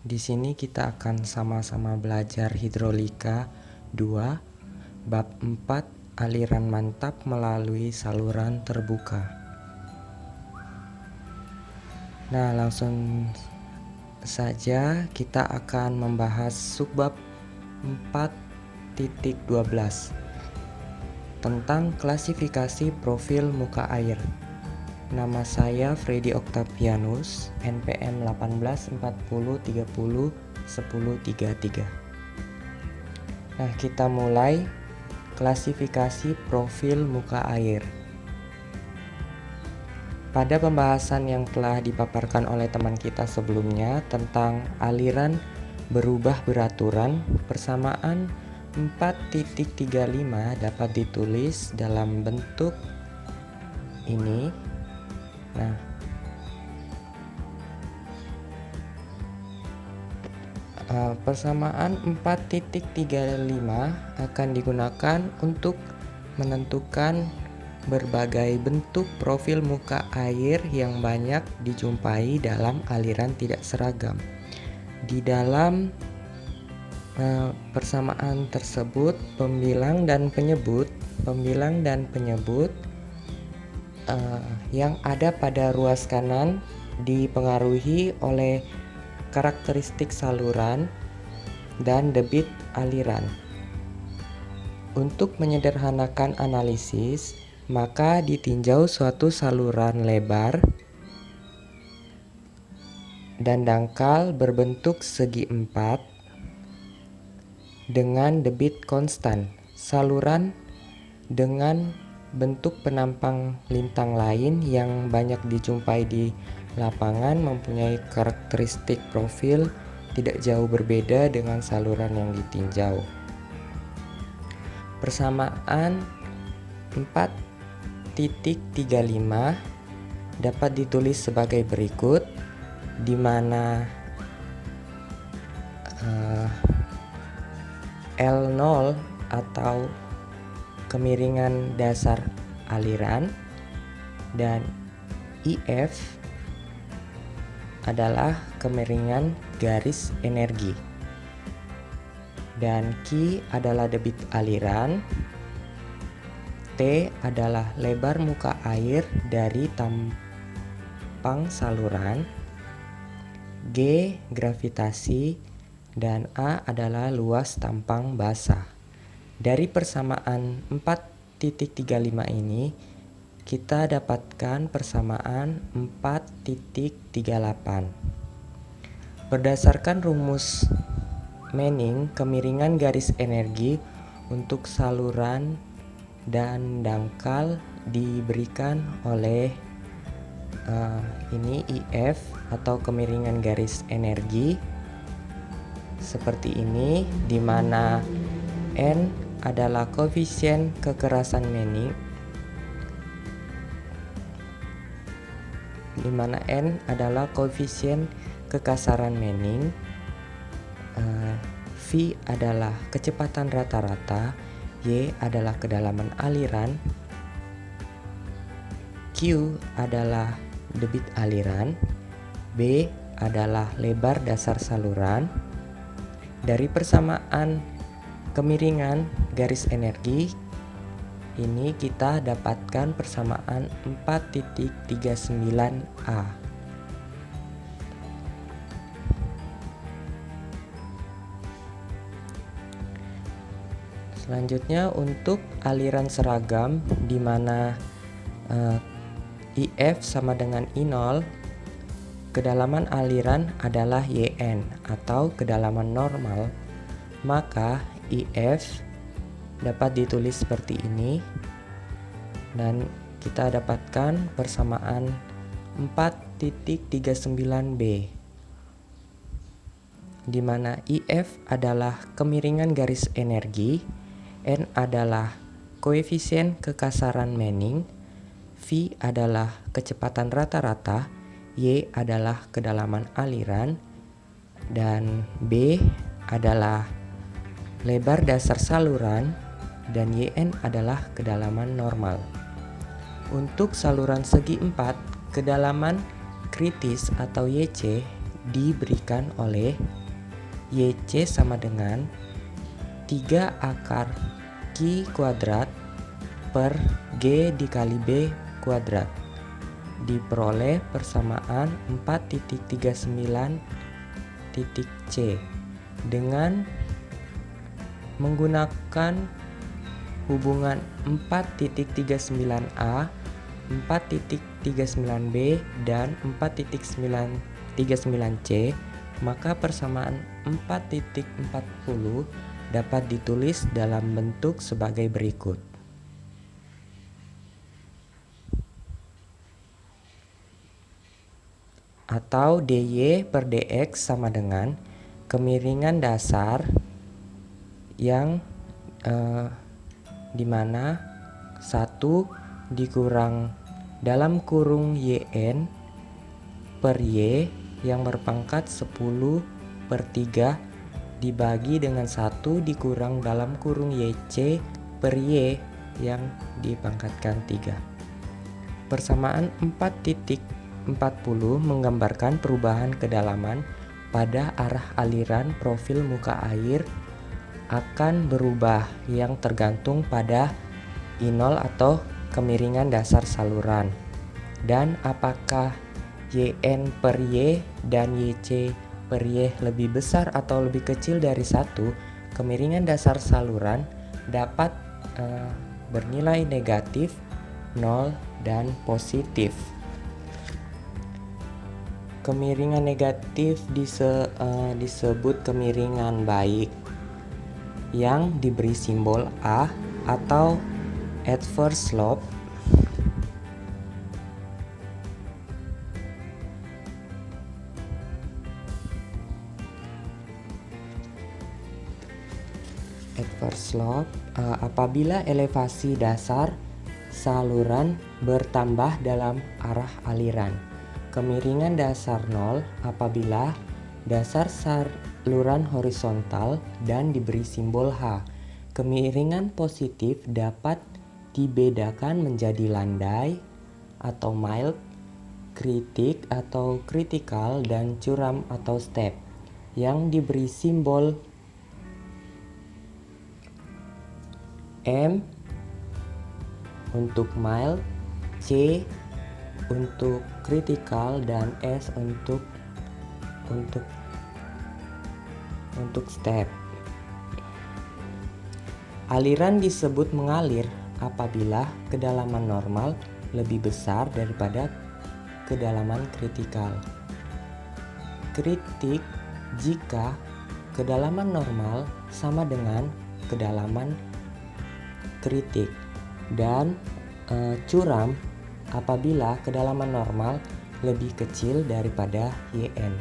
Di sini kita akan sama-sama belajar hidrolika 2, bab 4, aliran mantap melalui saluran terbuka. Nah, langsung saja kita akan membahas subbab 4.12 tentang klasifikasi profil muka air. Nama saya Freddy Octavianus, NPM 1840301033. Nah, kita mulai klasifikasi profil muka air. Pada pembahasan yang telah dipaparkan oleh teman kita sebelumnya tentang aliran berubah beraturan, persamaan 4.35 dapat ditulis dalam bentuk ini. Nah, persamaan 4.35 akan digunakan untuk menentukan berbagai bentuk profil muka air yang banyak dijumpai dalam aliran tidak seragam. Di dalam persamaan tersebut, pembilang dan penyebut yang ada pada ruas kanan dipengaruhi oleh karakteristik saluran dan debit aliran. Untuk menyederhanakan analisis, maka ditinjau suatu saluran lebar dan dangkal berbentuk segi empat dengan debit konstan. Saluran dengan bentuk penampang lintang lain yang banyak dijumpai di lapangan mempunyai karakteristik profil tidak jauh berbeda dengan saluran yang ditinjau. Persamaan 4.35 dapat ditulis sebagai berikut, di mana L0 atau kemiringan dasar aliran dan IF adalah kemiringan garis energi, dan Q adalah debit aliran, T adalah lebar muka air dari tampang saluran, G gravitasi, dan A adalah luas tampang basah. Dari persamaan 4.35 ini, kita dapatkan persamaan 4.38. Berdasarkan rumus Manning, kemiringan garis energi untuk saluran dan dangkal diberikan oleh ini IF atau kemiringan garis energi seperti ini, di mana N adalah koefisien kekerasan Manning, di mana N adalah koefisien kekasaran Manning, V adalah kecepatan rata-rata, Y adalah kedalaman aliran, Q adalah debit aliran, B adalah lebar dasar saluran. Dari persamaan kemiringan garis energi ini kita dapatkan persamaan 4.39A. Selanjutnya untuk aliran seragam, di mana IF sama dengan I0, kedalaman aliran adalah YN atau kedalaman normal, maka IF dapat ditulis seperti ini, dan kita dapatkan persamaan 4.39B, di mana IF adalah kemiringan garis energi, N adalah koefisien kekasaran Manning, V adalah kecepatan rata-rata, Y adalah kedalaman aliran, dan B adalah lebar dasar saluran, dan YN adalah kedalaman normal. Untuk saluran segi empat, kedalaman kritis atau YC diberikan oleh YC sama dengan 3 akar Q kuadrat per G dikali B kuadrat. Diperoleh persamaan 4.39 dengan menggunakan hubungan 4.39A, 4.39B, dan 4.39C, maka persamaan 4.40 dapat ditulis dalam bentuk sebagai berikut. Atau dy per dx sama dengan kemiringan dasar yang dimana 1 dikurang dalam kurung yn per y yang berpangkat 10/3 dibagi dengan 1 dikurang dalam kurung yc per y yang dipangkatkan 3. Persamaan 4.40 menggambarkan perubahan kedalaman pada arah aliran profil muka air akan berubah yang tergantung pada I0 atau kemiringan dasar saluran, dan apakah yn per y dan yc per y lebih besar atau lebih kecil dari 1, kemiringan dasar saluran dapat bernilai negatif, 0, dan positif. Kemiringan negatif disebut kemiringan baik yang diberi simbol A atau adverse slope. Adverse slope apabila elevasi dasar saluran bertambah dalam arah aliran. Kemiringan dasar 0 apabila dasar saluran horizontal dan diberi simbol H. Kemiringan positif dapat dibedakan menjadi landai atau mild, kritik atau critical, dan curam atau step yang diberi simbol M untuk mild, C untuk critical, dan S untuk step. Aliran disebut mengalir apabila kedalaman normal lebih besar daripada kedalaman kritikal. Kritik jika kedalaman normal sama dengan kedalaman kritik, dan curam apabila kedalaman normal lebih kecil daripada yn.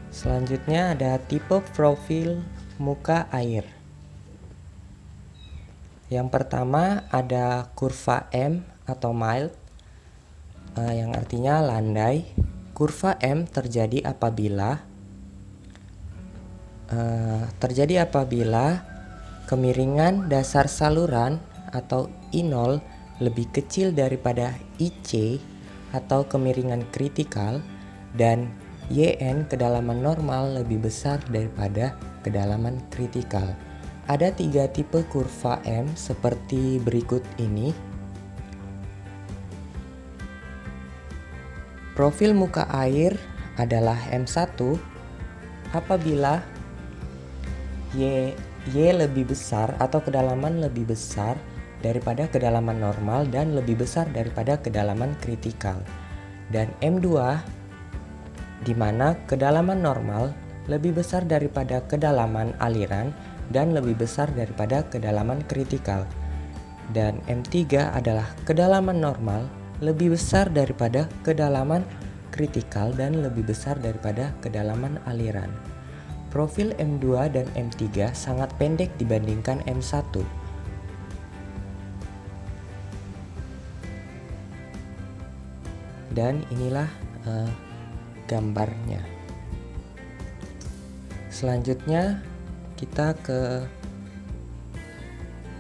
Selanjutnya ada tipe profil muka air. Yang pertama ada kurva M atau mild, yang artinya landai. Kurva M terjadi apabila kemiringan dasar saluran atau I0 lebih kecil daripada IC atau kemiringan kritikal, dan YN kedalaman normal lebih besar daripada kedalaman kritikal. Ada 3 tipe kurva M seperti berikut ini. Profil muka air adalah M1 apabila Y lebih besar atau kedalaman lebih besar daripada kedalaman normal dan lebih besar daripada kedalaman kritikal. Dan M2 di mana kedalaman normal lebih besar daripada kedalaman aliran dan lebih besar daripada kedalaman kritikal. Dan M3 adalah kedalaman normal lebih besar daripada kedalaman kritikal dan lebih besar daripada kedalaman aliran. Profil M2 dan M3 sangat pendek dibandingkan M1. Dan inilah gambarnya. Selanjutnya kita ke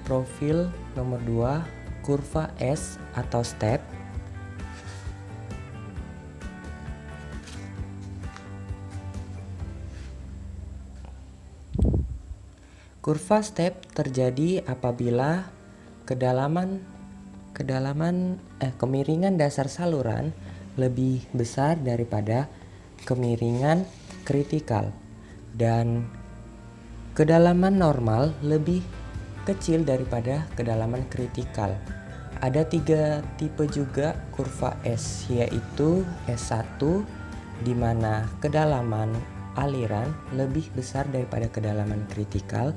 profil nomor 2, kurva S atau step. Kurva step terjadi apabila kemiringan dasar saluran lebih besar daripada kemiringan kritikal dan kedalaman normal lebih kecil daripada kedalaman kritikal. Ada 3 tipe juga kurva S, yaitu S1 di mana kedalaman aliran lebih besar daripada kedalaman kritikal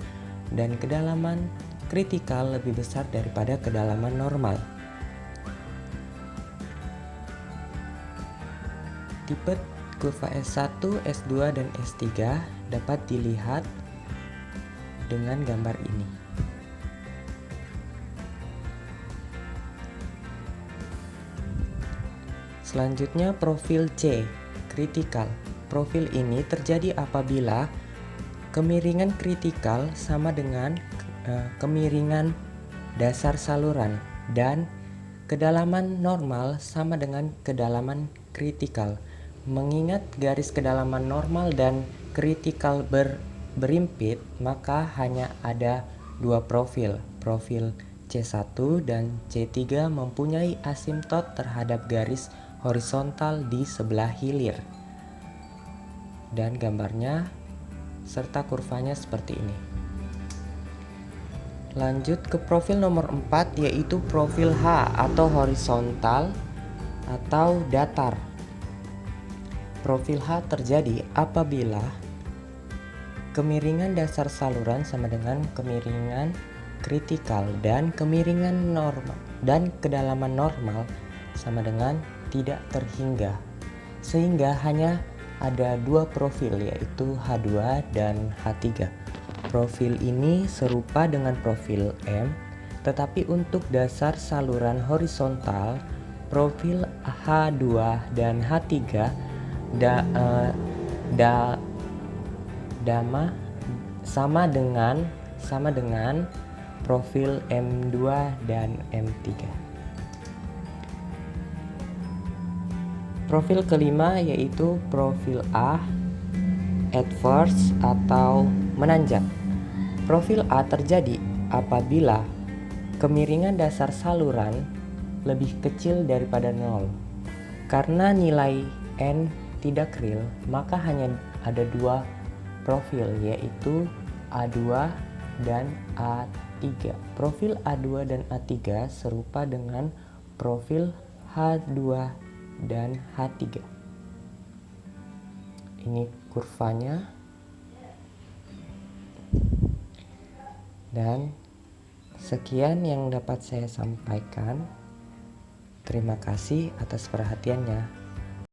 dan kedalaman kritikal lebih besar daripada kedalaman normal. Tipe kurva S1, S2, dan S3 dapat dilihat dengan gambar ini. Selanjutnya profil C, kritikal. Profil ini terjadi apabila kemiringan kritikal sama dengan kemiringan dasar saluran dan kedalaman normal sama dengan kedalaman kritikal. Mengingat garis kedalaman normal dan kritikal berimpit, maka hanya ada 2 profil. Profil C1 dan C3 mempunyai asimtot terhadap garis horizontal di sebelah hilir. Dan gambarnya serta kurvanya seperti ini. Lanjut ke profil nomor 4, yaitu profil H atau horizontal atau datar. Profil H terjadi apabila kemiringan dasar saluran sama dengan kemiringan kritikal dan kemiringan normal dan kedalaman normal sama dengan tidak terhingga, sehingga hanya ada 2 profil, yaitu H2 dan H3. Profil ini serupa dengan profil M, tetapi untuk dasar saluran horizontal, profil H2 dan H3 sama dengan profil M2 dan M3. Profil kelima yaitu profil A, adverse atau menanjak. Profil A terjadi apabila kemiringan dasar saluran lebih kecil daripada 0. Karena nilai N tidak real, maka hanya ada 2 profil, yaitu A2 dan A3. Profil A2 dan A3 serupa dengan profil H2 dan H3. Ini kurvanya. Dan sekian yang dapat saya sampaikan. Terima kasih atas perhatiannya.